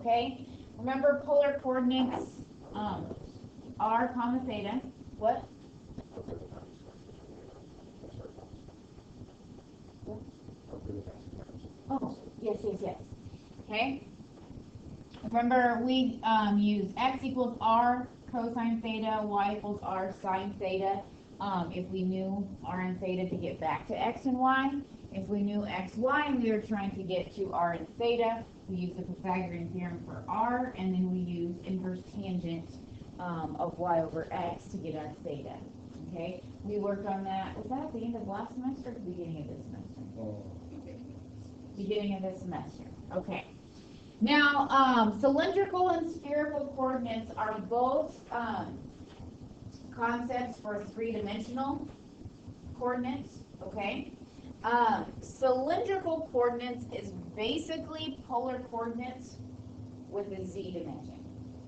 okay? Remember polar coordinates r comma theta. What? Oh, yes, yes, yes. Okay. Remember, we use x equals r cosine theta, y equals r sine theta. If we knew r and theta to get back to x and y. If we knew x, y, and we were trying to get to r and theta, we use the Pythagorean theorem for r, and then we use inverse tangent of y over x to get our theta. Okay, we worked on that. Was that at the end of last semester or the beginning of this semester? Beginning of this semester. Okay. Now, cylindrical and spherical coordinates are both concepts for three-dimensional coordinates. Okay. Cylindrical coordinates is basically polar coordinates with a z dimension.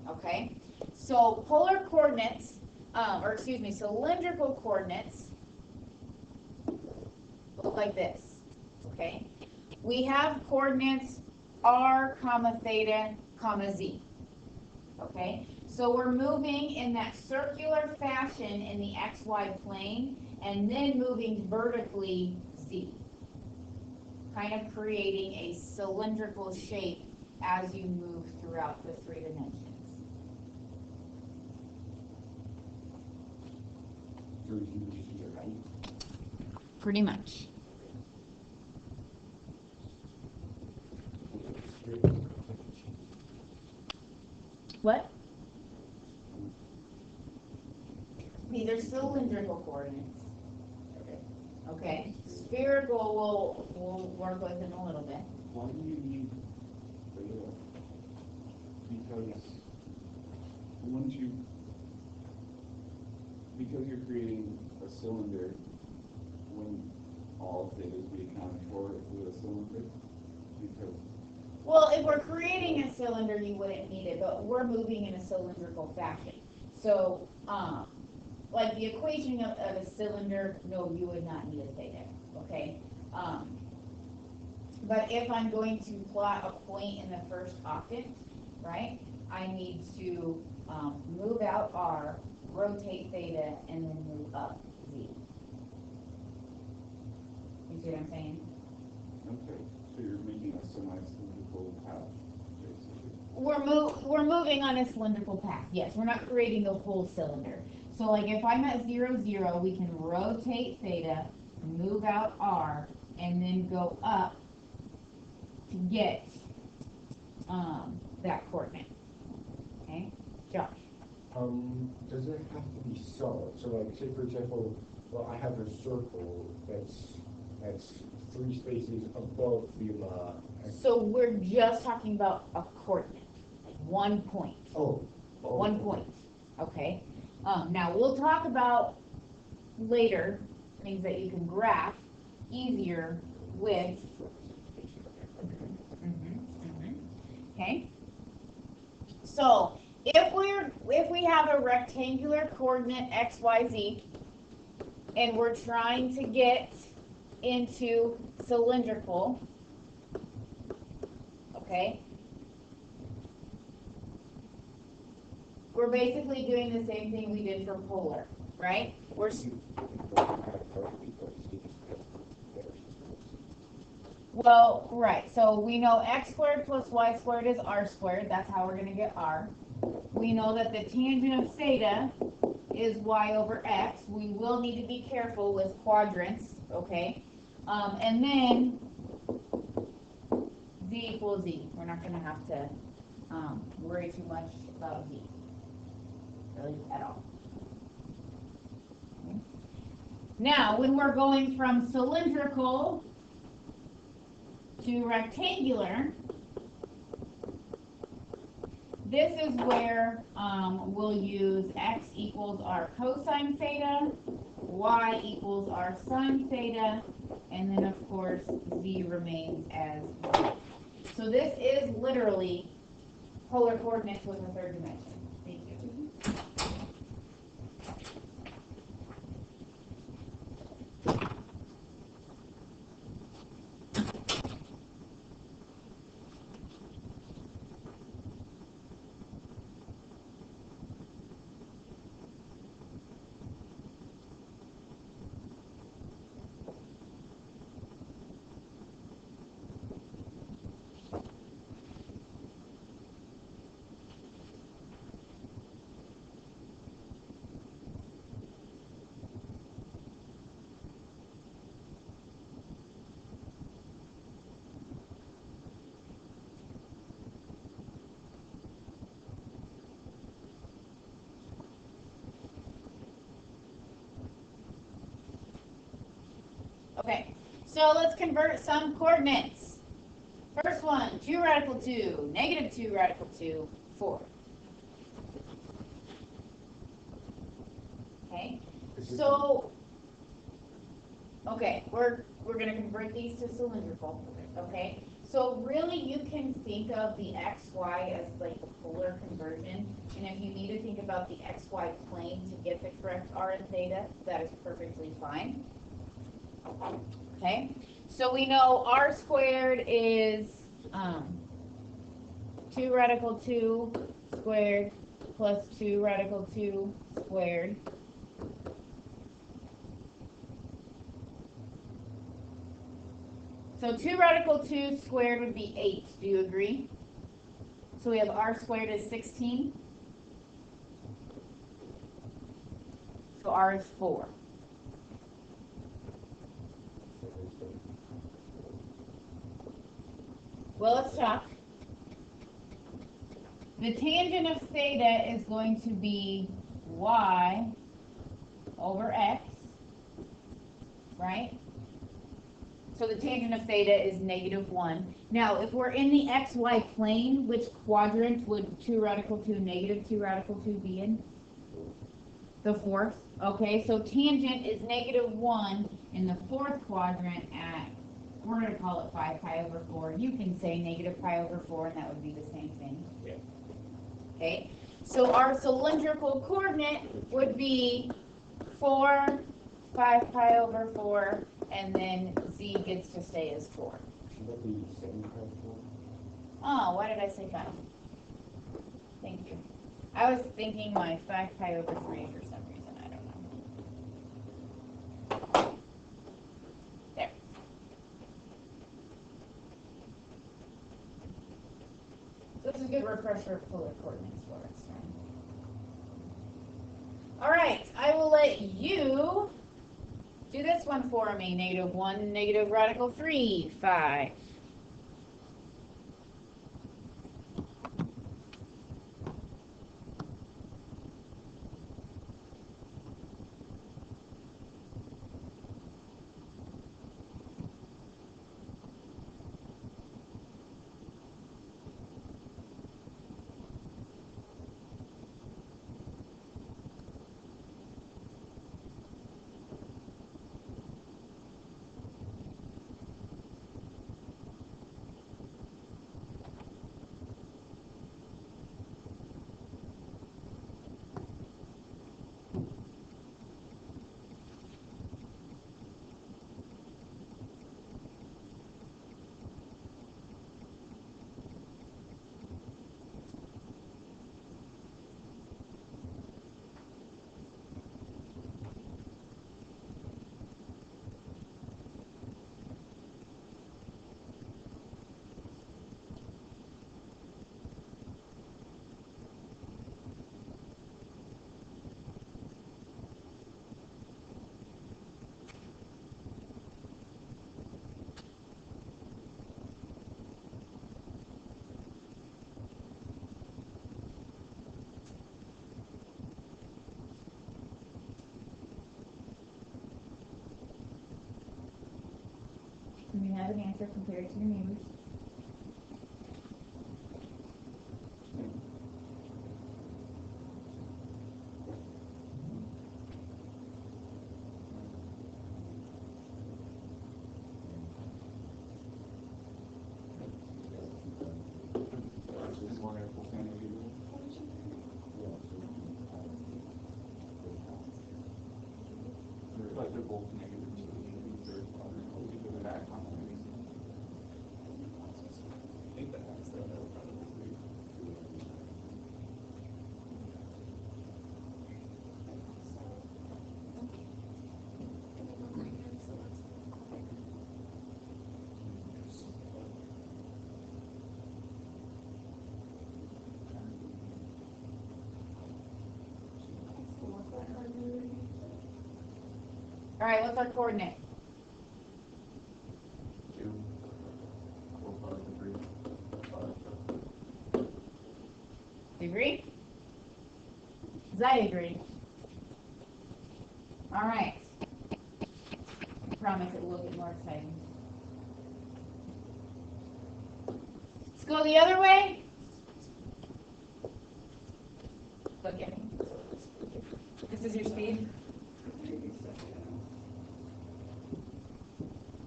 Okay. So polar coordinates, cylindrical coordinates look like this. Okay. We have coordinates r comma theta comma z. Okay. So we're moving in that circular fashion in the xy plane and then moving vertically z, kind of creating a cylindrical shape as you move throughout the three dimensions. Pretty much. What? These are cylindrical coordinates. Okay. Spherical we'll work with in a little bit. Why do you need theta? Because you're creating a cylinder, wouldn't all thetas be accounted for with a cylinder? Well, if we're creating a cylinder, you wouldn't need it, but we're moving in a cylindrical fashion. So, like the equation of a cylinder, no, you would not need a theta, okay? But if I'm going to plot a point in the first octant, right, I need to move out r, rotate theta, and then move up z. You see what I'm saying? Okay, so you're making a semi-cylindrical path, basically. We're moving on a cylindrical path. Yes, we're not creating the whole cylinder. So like if I'm at 0, 0, we can rotate theta, move out r, and then go up to get that coordinate. Okay, Josh. Does it have to be solid? So like say for example, well I have a circle that's 3 spaces above the So we're just talking about a coordinate, like 1 point. Oh. 1 point. Okay. Now we'll talk about later things that you can graph easier with. Okay. So if we have a rectangular coordinate x, y, z, and we're trying to get into cylindrical, okay, we're basically doing the same thing we did for polar, right? Well, right, so we know x squared plus y squared is r squared. That's how we're going to get r. We know that the tangent of theta is y over x. We will need to be careful with quadrants, okay? And then z equals z. We're not going to have to worry too much about z, really, at all. Okay. Now, when we're going from cylindrical to rectangular, this is where we'll use x equals r cosine theta, y equals r sine theta, and then of course z remains as z. So this is literally polar coordinates with a third dimension. Thank you. Okay, so let's convert some coordinates. First one, 2 radical 2, negative 2 radical 2, 4. Okay, so, okay, we're going to convert these to cylindrical, okay? So really you can think of the xy as like the polar conversion, and if you need to think about the xy plane to get the correct r and theta, that is perfectly fine. Okay, so we know r squared is 2 radical 2 squared plus 2 radical 2 squared. So 2 radical 2 squared would be 8. Do you agree? So we have r squared is 16. So r is 4. Well, let's talk. The tangent of theta is going to be y over x, right? So the tangent of theta is -1. Now, if we're in the xy plane, which quadrant would 2 radical 2 negative 2 radical 2 be in? The fourth. Okay, so tangent is -1 in the fourth quadrant at, we're going to call it 5 pi over 4. You can say negative pi over 4, and that would be the same thing. Yeah. Okay, so our cylindrical coordinate would be 4, 5 pi over 4, and then z gets to stay as 4. Should that be 7 pi 4? Oh, why did I say 5? Thank you. I was thinking my 5 pi over 3 for some reason. I don't know. There. So this is a good refresher of polar coordinates for us. All right, I will let you do this one for me. -1, negative radical 3, 5. Do you have an answer compared to your neighbors? Just one equals negative. Like they're both negative 2 in the third quadrant. We can go back on that. I think that has that out probably. All right, what's our coordinate? 2, 4, 5, 3, 5. Do you agree? Because I agree. All right. promise it will get more exciting. Let's go the other way. Look at me. This is your speed?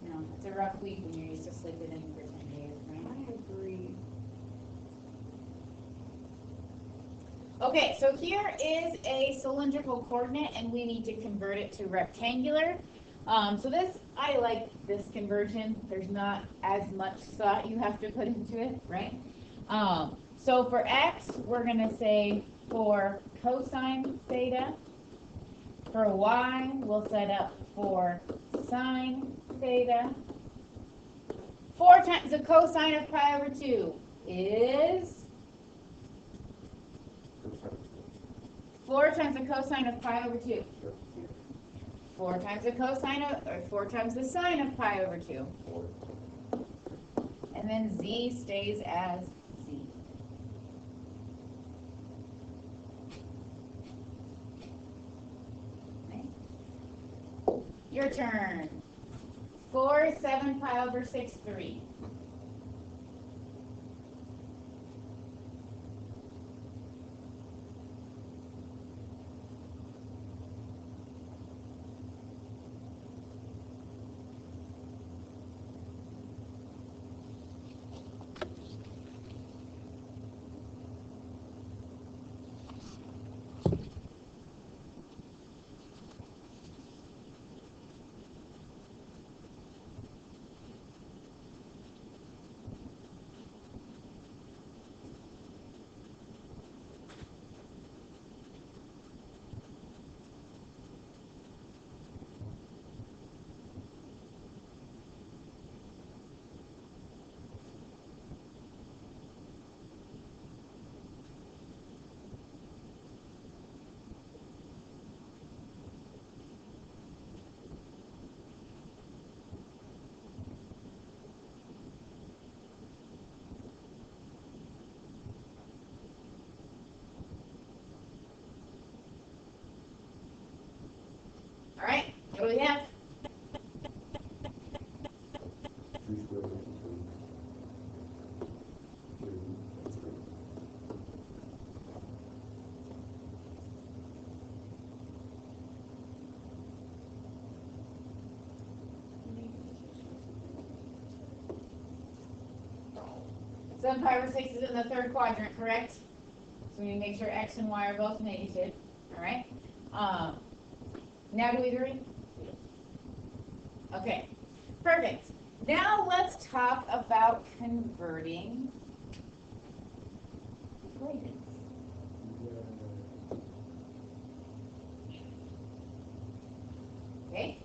No, it's a rough week when you're used to sleeping in for 10 days, right? I agree. Okay, so here is a cylindrical coordinate, and we need to convert it to rectangular. So this, I like this conversion. There's not as much thought you have to put into it, right? So for x, we're going to say for cosine theta. For y, we'll set up for sine theta. 4 times the cosine of pi over 2 is 4 times the cosine of pi over 2. 4 times the cosine of, or 4 times the sine of pi over 2. And then z stays as z. Okay. Your turn. 4, 7 pi over 6, 3. All right, what do we have? 7 pi over 6 is in the third quadrant, correct? So we make sure x and y are both negative. All right. Now do we agree? Okay, perfect. Now let's talk about converting equations. Okay.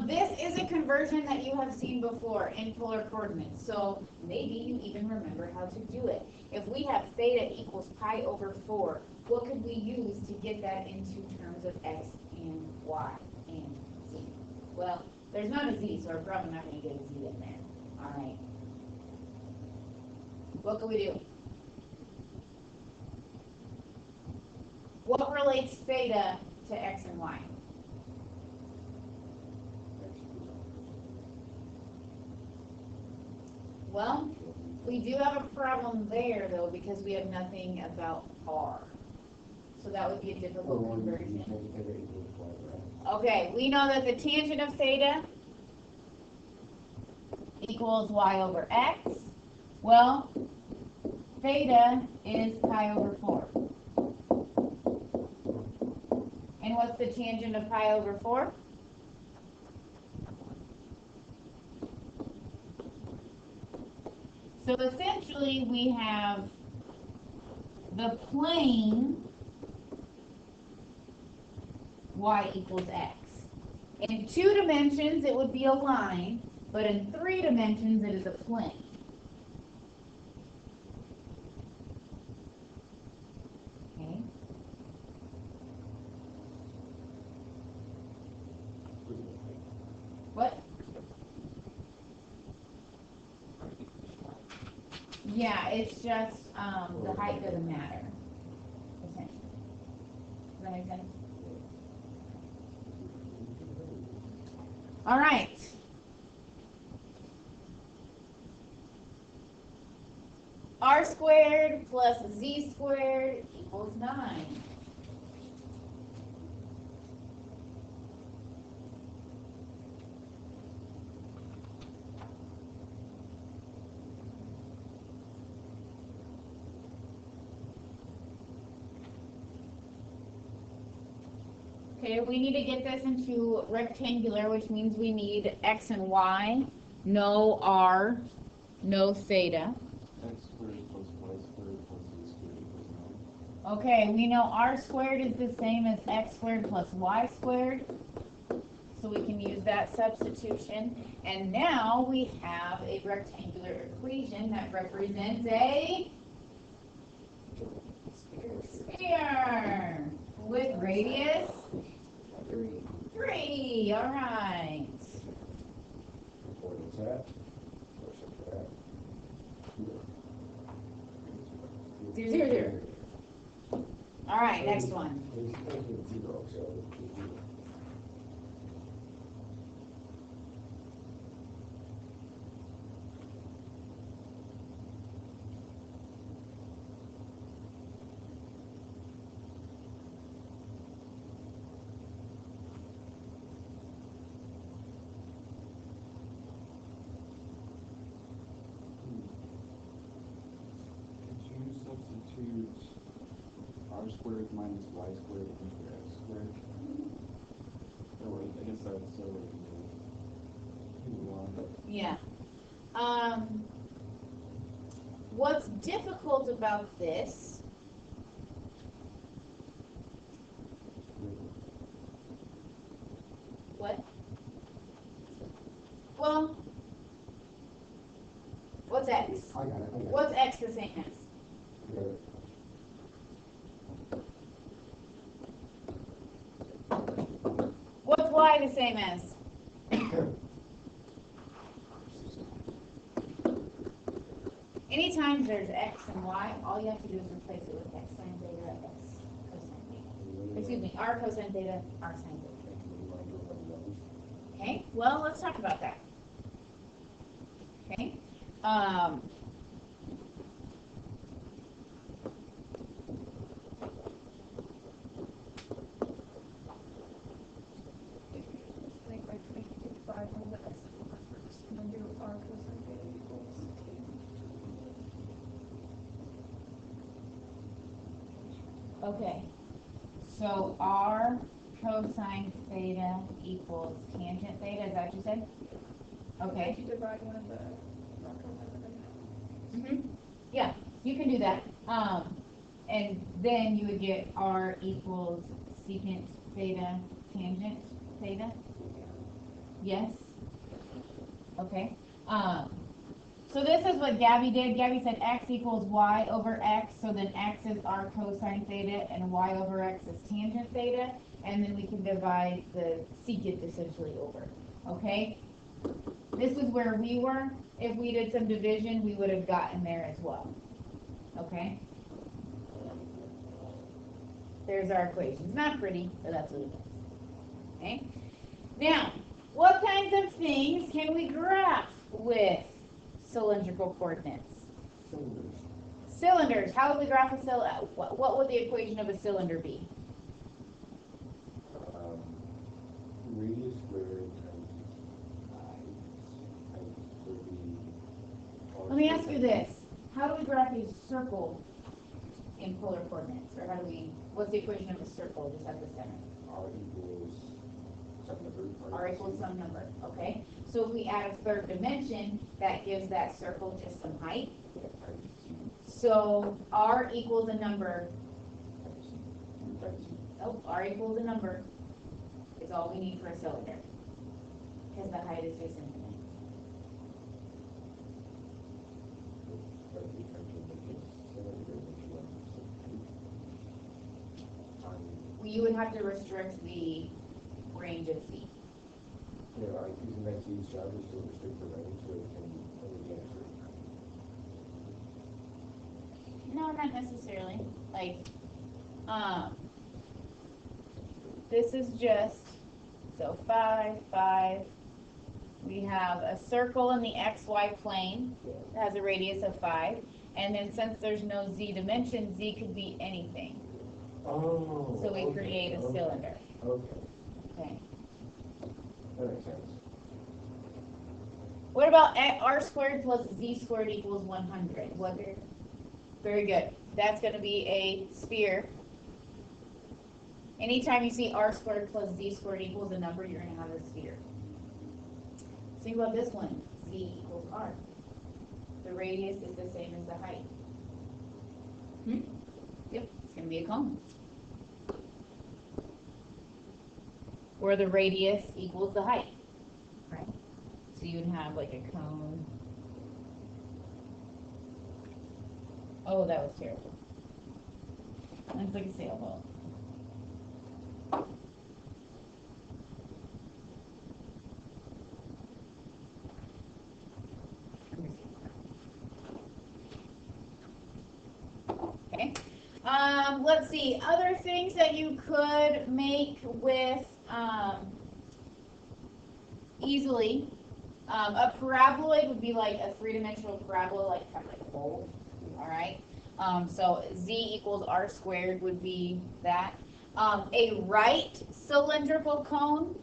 This is a conversion that you have seen before in polar coordinates, so maybe you even remember how to do it. If we have theta equals pi over 4, what could we use to get that into terms of x and y and z? Well, there's not a z, so we're probably not going to get a z in there. All right. What can we do? What relates theta to x and y? Well, we do have a problem there, though, because we have nothing about r. So that would be a difficult conversion. Okay, we know that the tangent of theta equals y over x. Well, theta is pi over 4. And what's the tangent of pi over 4? So essentially we have the plane y equals x. In 2 dimensions it would be a line, but in 3 dimensions it is a plane. Okay. What? Yeah, it's just the height doesn't matter, essentially. Does that make sense? All right. R squared plus Z squared equals 9. Okay, we need to get this into rectangular, which means we need X and Y, no R, no theta. X squared plus Y squared plus Z squared equals 9. Okay, we know R squared is the same as X squared plus Y squared, so we can use that substitution. And now we have a rectangular equation that represents a sphere with radius 3. All right. What is that? What's that? 0, 0, 0. All right, next one. It's making 0, so it's 0. Could you substitute R squared minus Y squared into X squared? Oh wait, I guess that's so Yeah. What's difficult about this what? Well, what's X? I got it. What's X the same as? Got it. What's Y the same as? Anytime there's X and Y, all you have to do is replace it with X sine theta, X cosine theta. Excuse me, R cosine theta, R sine theta. Okay, well, let's talk about that. Okay. Okay, so R cosine theta equals tangent theta, is that what you said? Okay. If you divide one of the Yeah, you can do that. And then you would get R equals secant theta tangent theta? Yes? Okay. So this is what Gabby did. Gabby said X equals Y over X, so then X is R cosine theta and Y over X is tangent theta, and then we can divide the secant essentially over, okay? This is where we were. If we did some division, we would have gotten there as well, okay? There's our equations. Not pretty, but that's what it is, okay? Now, what kinds of things can we graph with cylindrical coordinates? Cylinders. How would we graph a cylinder? What would the equation of a cylinder be? Radius squared times height would be. Let me ask you this. How do we graph a circle in polar coordinates? Or how do we, what's the equation of a circle just at the center? R equals some number. R equals some number, okay? So if we add a third dimension, that gives that circle just some height. So R equals a number. Oh, R equals a number is all we need for a cylinder. Because the height is just infinite. Well, you would have to restrict the range of feet. Yeah, like using that to use drivers to restrict the range so it can only answer. No, not necessarily. Like, this is just, so 5, 5, We have a circle in the XY plane that has a radius of 5. And then since there's no z dimension, z could be anything. Oh. So we okay, create a okay, cylinder. Okay, Okay. that makes sense. What about r squared plus z squared equals 100? What? Very good. That's going to be a sphere. Anytime you see r squared plus z squared equals a number, you're going to have a sphere. Think about this one. Z equals r. The radius is the same as the height. Yep, it's going to be a cone. Where the radius equals the height. Right? So you would have like a cone. Oh, that was terrible. Looks like a sailboat. Okay. Let's see. Other things that you could make with easily. A paraboloid would be like a three-dimensional parabola, like kind of like a bowl. All right. So z equals r squared would be that. A right cylindrical cone.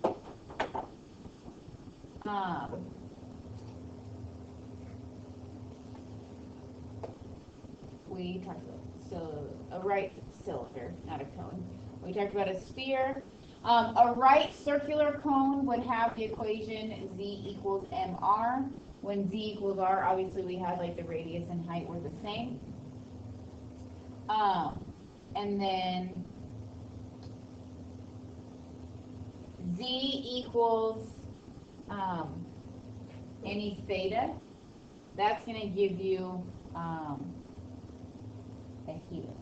We talked about so a right cylinder, not a cone. We talked about a sphere. A right circular cone would have the equation z equals mr. When z equals r, obviously we had like the radius and height were the same. And then z equals any theta. That's going to give you a helix.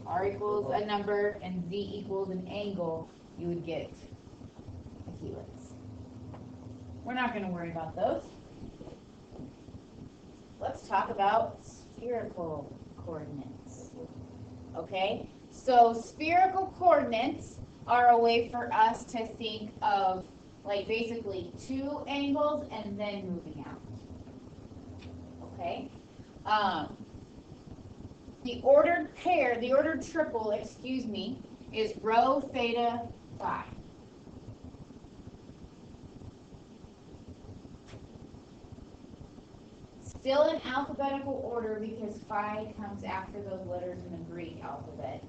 R equals a number and z equals an angle, you would get a helix. We're not going to worry about those. Let's talk about spherical coordinates. Okay, so spherical coordinates are a way for us to think of like basically two angles and then moving out. Okay. The ordered pair, the ordered triple, excuse me, is rho, theta, phi. Still in alphabetical order because phi comes after those letters in the Greek alphabet.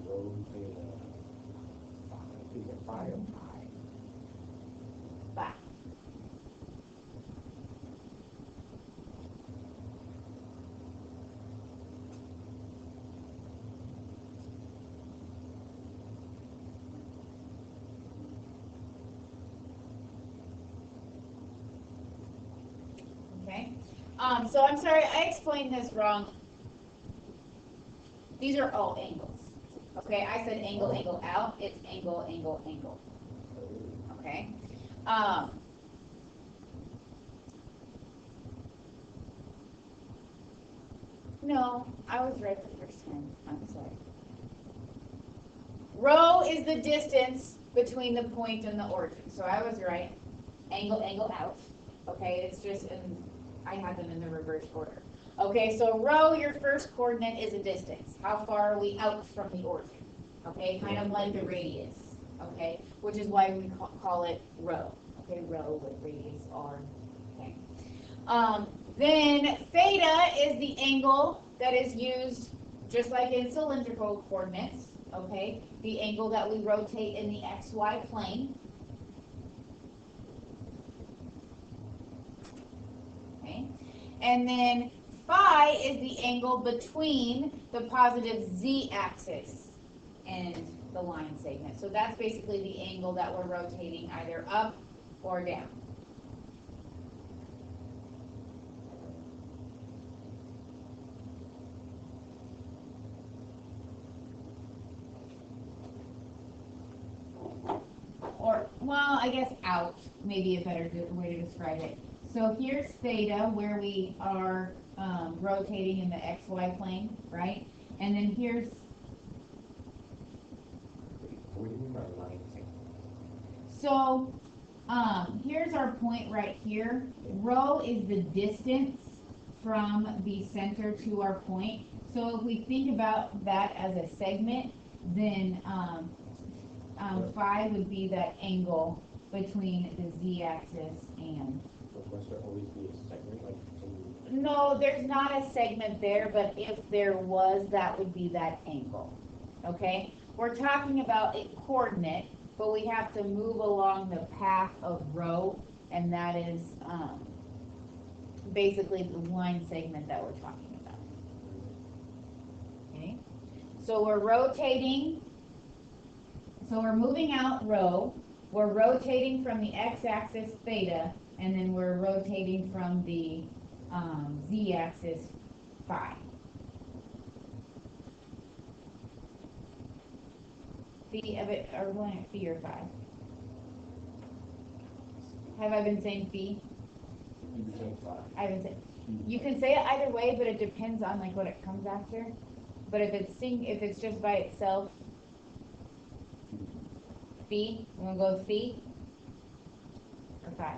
Rho, theta, phi. Is it phi or pi? Phi. Okay. So I'm sorry, I explained this wrong. These are all angles. Okay, I said angle, angle out. It's angle, angle, angle. Okay. No, I was right the first time. I'm sorry. Rho is the distance between the point and the origin. So I was right. Angle, angle out. Okay, it's just I had them in the reverse order. Okay, so rho, your first coordinate is a distance. How far are we out from the origin? Okay, kind of like the radius. Okay, which is why we call it rho. Okay, rho with radius r. Okay. Then theta is the angle that is used just like in cylindrical coordinates. Okay, the angle that we rotate in the xy plane. Okay, and then phi is the angle between the positive z-axis and the line segment. So that's basically the angle that we're rotating either up or down. Or, well, I guess out may be a better way to describe it. So here's theta, where we are rotating in the xy plane, right? And then here's What do you mean by line segment? So, here's our point right here. Rho is the distance from the center to our point. So if we think about that as a segment, then phi would be that angle between the z-axis and. So must there always be a segment, like No, there's not a segment there, but if there was, that would be that angle. Okay? We're talking about a coordinate, but we have to move along the path of rho, and that is basically the line segment that we're talking about. Okay? So we're rotating, so we're moving out rho, we're rotating from the x-axis theta, and then we're rotating from the z-axis phi. Phi, are we going at phi or phi? Have I been saying phi? You say five. I haven't said. You can say it either way, but it depends on like what it comes after. But if it's just by itself, phi. You wanna go with phi or phi?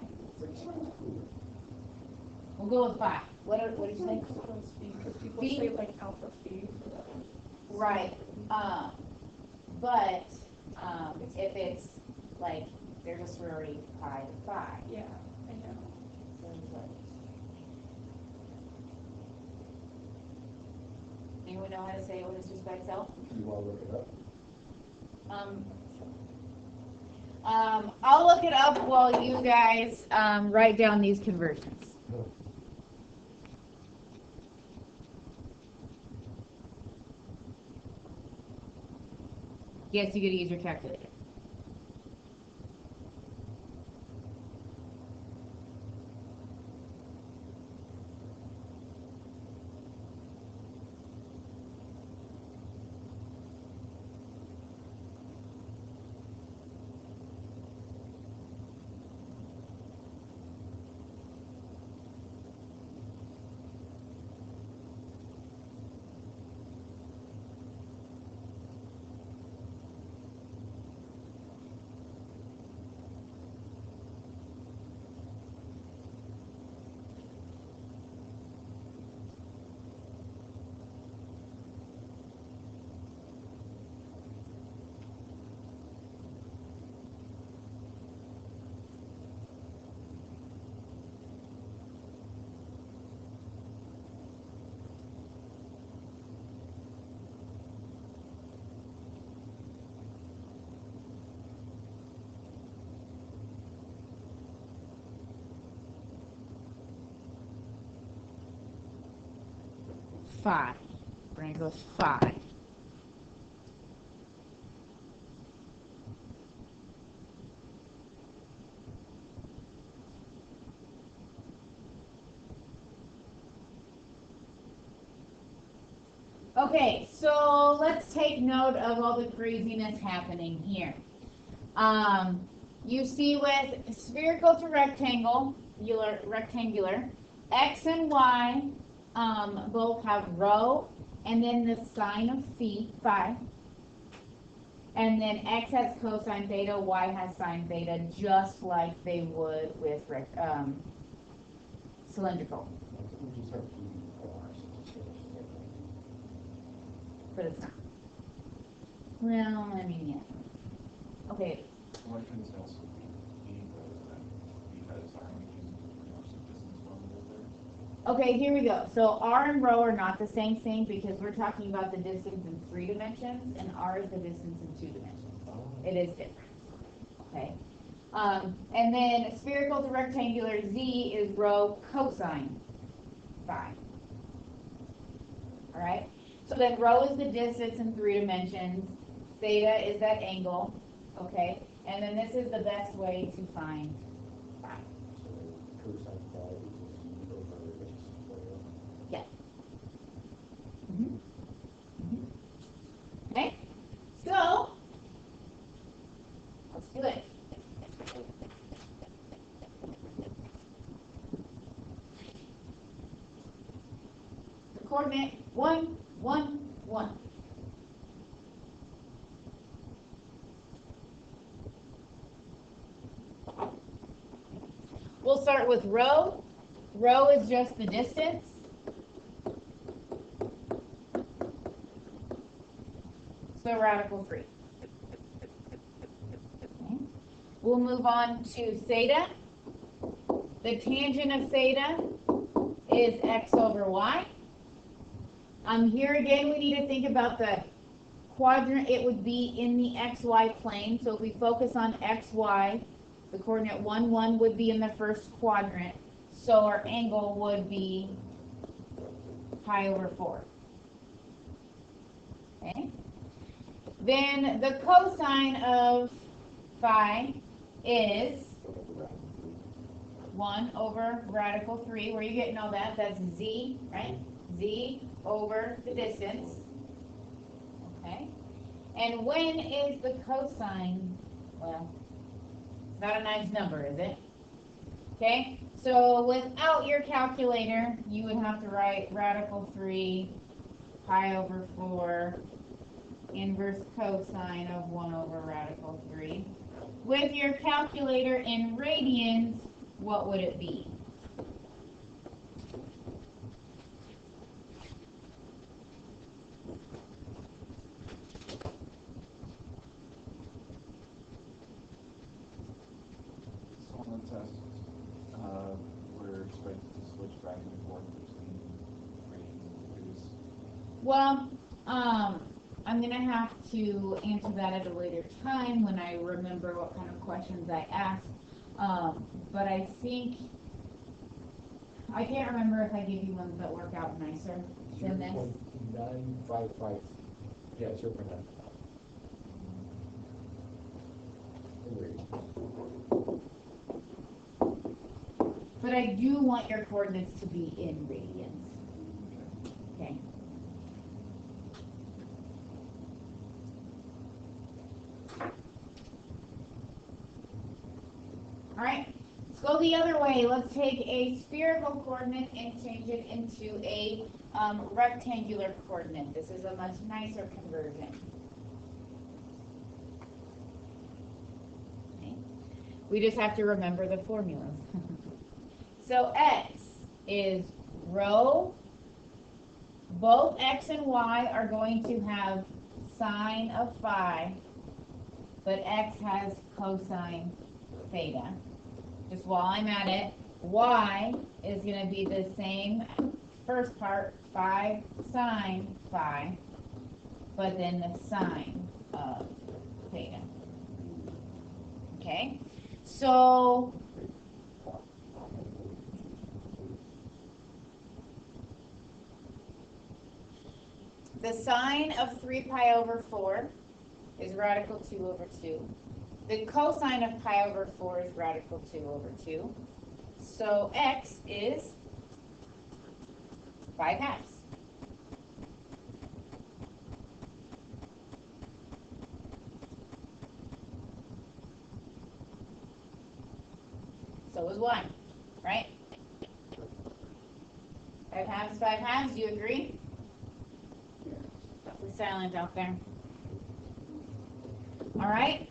We'll go with phi. What did you think? People Phi? say like alpha phi. Right. But if it's like they're just sorority pi to phi. Yeah, I know. So it's like, anyone know how to say it when it's just by itself? you want to look it up? I'll look it up while you guys write down these conversions. Yes, you gotta use your calculator. Phi. We're gonna go with phi. Okay, so let's take note of all the craziness happening here. You see with spherical to rectangular, x and y both have rho, and then the sign of phi, and then x has cosine theta, y has sine theta, just like they would with cylindrical. We just have PRs. But it's not. Well, I mean, yeah. Okay. Why couldn't it also be though then? Because I only use pretty much the distance variable there. Okay, here we go. So r and rho are not the same thing because we're talking about the distance in 3 dimensions, and r is the distance in 2 dimensions. It is different. Okay. And then spherical to rectangular, z is rho cosine phi. All right. So then rho is the distance in 3 dimensions. Theta is that angle. Okay. And then this is the best way to find phi. So cosine phi equals over x squared. Yeah. Okay. So let's do it. The coordinate 1, 1, 1. start with rho. Rho is just the distance. So radical 3. Okay. We'll move on to theta. The tangent of theta is x over y. Here again, we need to think about the quadrant. It would be in the xy plane. So if we focus on xy, the coordinate 1, 1 would be in the first quadrant. So our angle would be pi over 4. Okay. Then the cosine of phi is 1 over radical 3. Where are you getting all that? That's z, right? Z over the distance. Okay. And when is the cosine? Well, it's not a nice number, is it? Okay. So without your calculator, you would have to write radical 3 pi over 4 inverse cosine of 1 over radical 3. With your calculator in radians, what would it be? So on the test, we're expected to switch back and forth between radians and degrees. Well, I'm going to have to answer that at a later time when I remember what kind of questions I asked. But I think, I can't remember if I gave you ones that work out nicer than this. 0.955. Yeah, 0.9. But I do want your coordinates to be in radians. Okay. All right, let's go the other way. Let's take a spherical coordinate and change it into a rectangular coordinate. This is a much nicer conversion. Okay. We just have to remember the formulas. So x is rho. Both x and y are going to have sine of phi, but x has cosine theta. Just while I'm at it, y is going to be the same first part, 5 sine phi, but then the sine of theta. Okay, so the sine of 3 pi over 4 is radical 2 over 2. The cosine of pi over 4 is radical 2 over 2. So x is 5 halves. So is y, right? 5 halves, 5 halves, do you agree? It's silent out there. All right.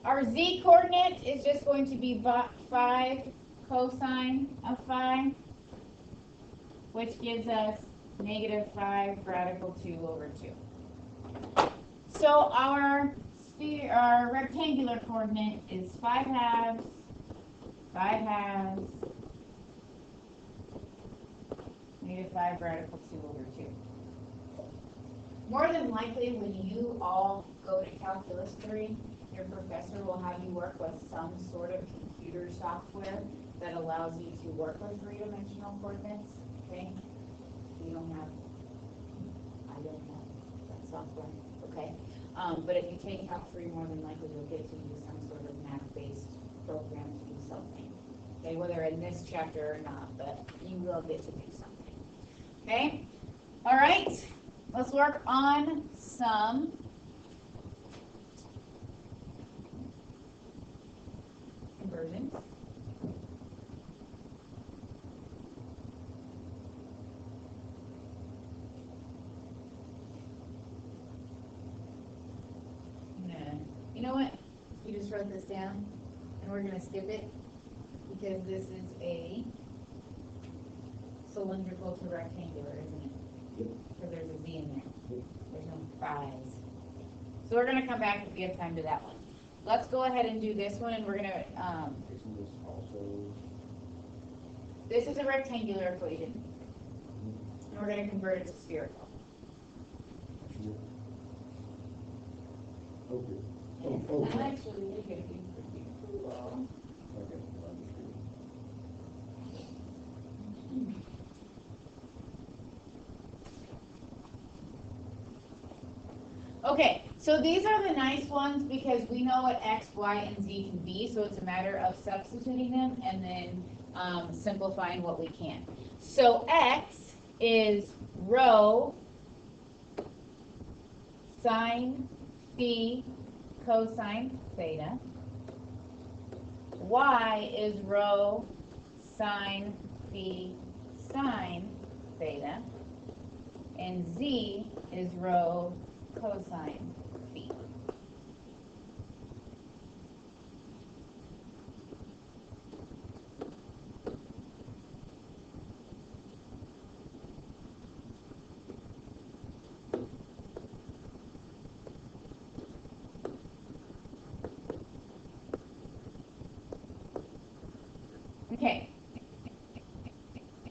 Our z coordinate is just going to be 5 cosine of phi, which gives us negative 5 radical 2 over 2. So our rectangular coordinate is 5 halves, 5 halves, negative 5 radical 2 over 2. More than likely, when you all go to Calculus 3, your professor will have you work with some sort of computer software that allows you to work with three-dimensional coordinates, okay? I don't have that software, okay? But if you take Calc 3, more than likely you'll get to use some sort of math-based program to do something, okay? Whether in this chapter or not, but you will get to do something, okay? All right, let's work on some conversions. You know what? You just wrote this down, and we're going to skip it because this is a cylindrical to rectangular, isn't it? Yep. Because there's a Z in there. Yep. There's no fives. So we're gonna come back if we have time to that one. Let's go ahead and do this one, and we're gonna, Isn't this also? this is a rectangular equation, and we're gonna convert it to spherical. Okay. Oh, okay. Actually, you're gonna be pretty cool. Okay, understood. Okay, so these are the nice ones because we know what X, Y, and Z can be, so it's a matter of substituting them and then simplifying what we can. So X is rho sine phi cosine theta. Y is rho sine phi sine theta. And Z is rho cosine phi. Okay.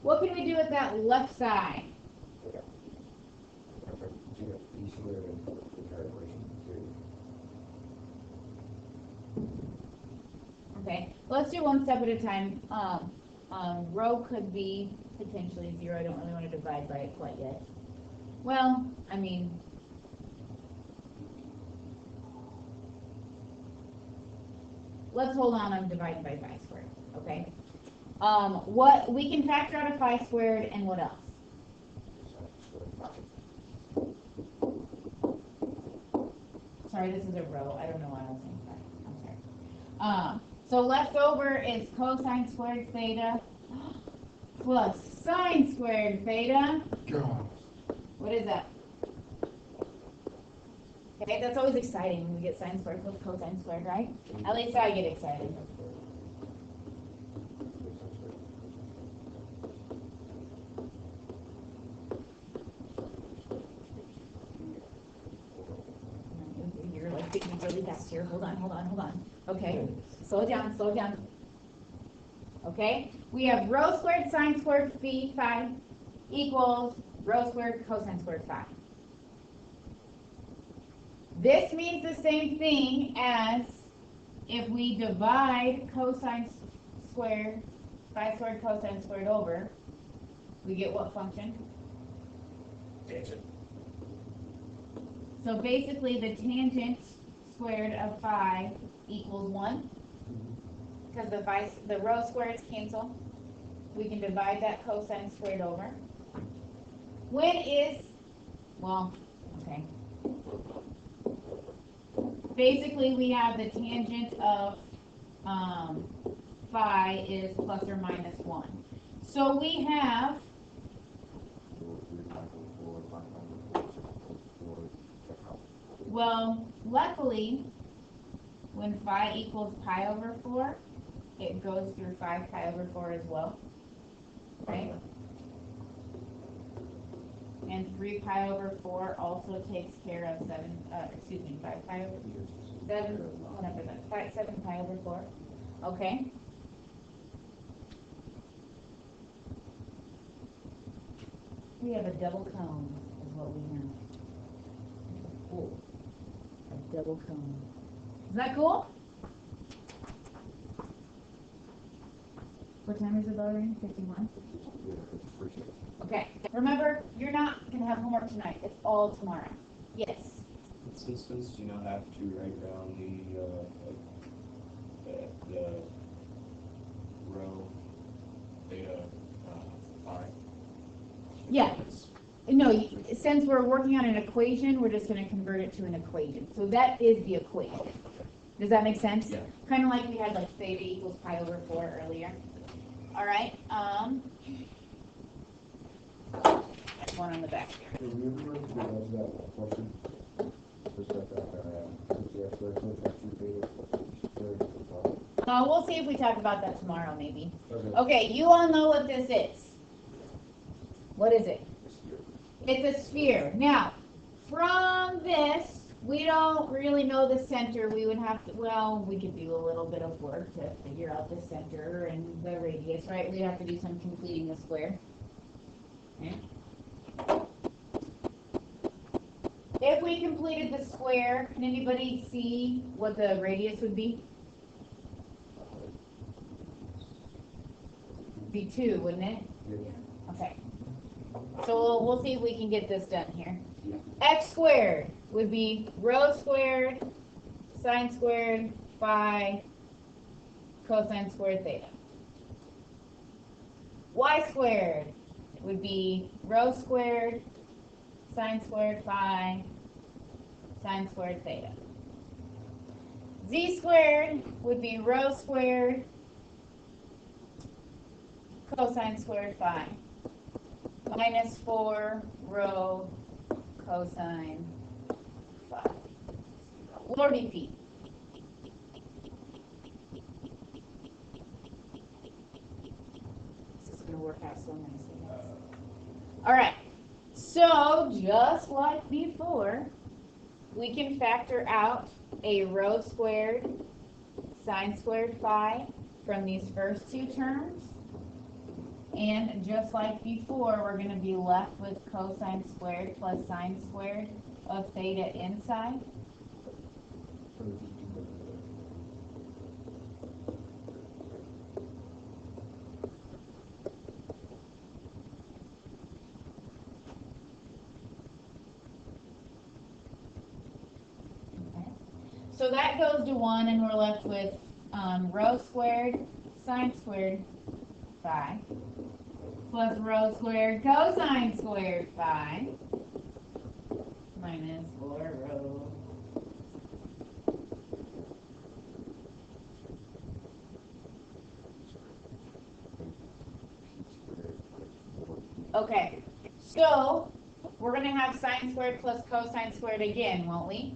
What can we do with that left side? Okay. Perfect. So you got B squared and the entire equation too. Okay, let's do one step at a time. Rho could be potentially 0. I don't really want to divide by it quite yet. Well, I mean, let's hold on dividing by 5 squared, okay? What we can factor out a 5 squared, and what else? Sorry, this is a row. I don't know why I was saying 5. I'm sorry. So left over is cosine squared theta plus sine squared theta. God. What is that? Okay, that's always exciting when we get sine squared plus cosine squared, right? At least I get excited. You're like thinking really fast here. Hold on. Okay, slow down. Okay, we have rho squared sine squared phi equals rho squared cosine squared phi. This means the same thing as if we divide cosine squared, phi squared cosine squared over, we get what function? Tangent. So basically the tangent squared of phi equals 1. Because the rho squareds cancel. We can divide that cosine squared over. When is, well, okay. Basically, we have the tangent of phi is plus or minus 1. So we have, well, luckily, when phi equals pi over 4, it goes through 5 pi over 4 as well, right? And 3 pi over 4 also takes care of 5 pi over 7, whatever that, 7 pi over 4, okay? We have a double cone, is what we have. Cool. A double cone. Isn't that cool? What time is it, Valerie? 51? Okay. Remember, you're not going to have homework tonight. It's all tomorrow. Yes. In this instance, do you not have to write down the row theta phi? Yeah. No, since we're working on an equation, we're just going to convert it to an equation. So that is the equation. Does that make sense? Yeah. Kind of like we had like theta equals pi over 4 earlier. All right. One on the back here. So we ever went to that question? Just like that, the x squared plus x squared theta plus b squared plus We'll see if we talk about that tomorrow, maybe. Okay. Okay, you all know what this is. What is it? It's a sphere. Now, from this, we don't really know the center. We would have to, well, we could do a little bit of work to figure out the center and the radius, right? We'd have to do some completing the square. Okay. If we completed the square, can anybody see what the radius would be? Be 2, wouldn't it? Yeah. Okay. So we'll see if we can get this done here. Yeah. X squared would be rho squared, sine squared, phi, cosine squared theta. Y squared would be rho squared, sine squared phi, sine squared theta. Z squared would be rho squared, cosine squared phi, minus 4 rho cosine phi. Lordy P. This is going to work out so nicely. All right. So, just like before, we can factor out a rho squared sine squared phi from these first two terms. And just like before, we're going to be left with cosine squared plus sine squared of theta inside. So that goes to 1, and we're left with rho squared sine squared phi plus rho squared cosine squared phi minus 4 rho. Okay, so we're going to have sine squared plus cosine squared again, won't we?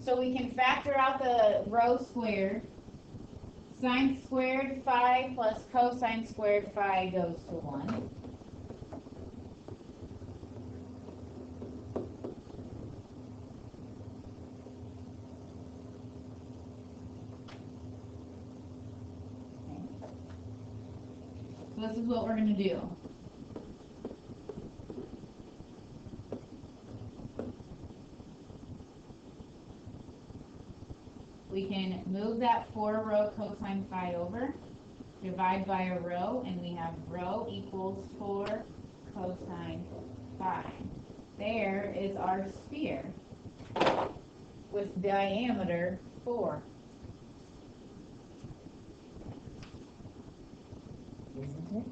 So we can factor out the rho squared. Sine squared phi plus cosine squared phi goes to 1. Okay. So this is what we're going to do. We can move that 4 rho cosine phi over, divide by a rho, and we have rho equals 4 cosine phi. There is our sphere with diameter 4. Isn't it?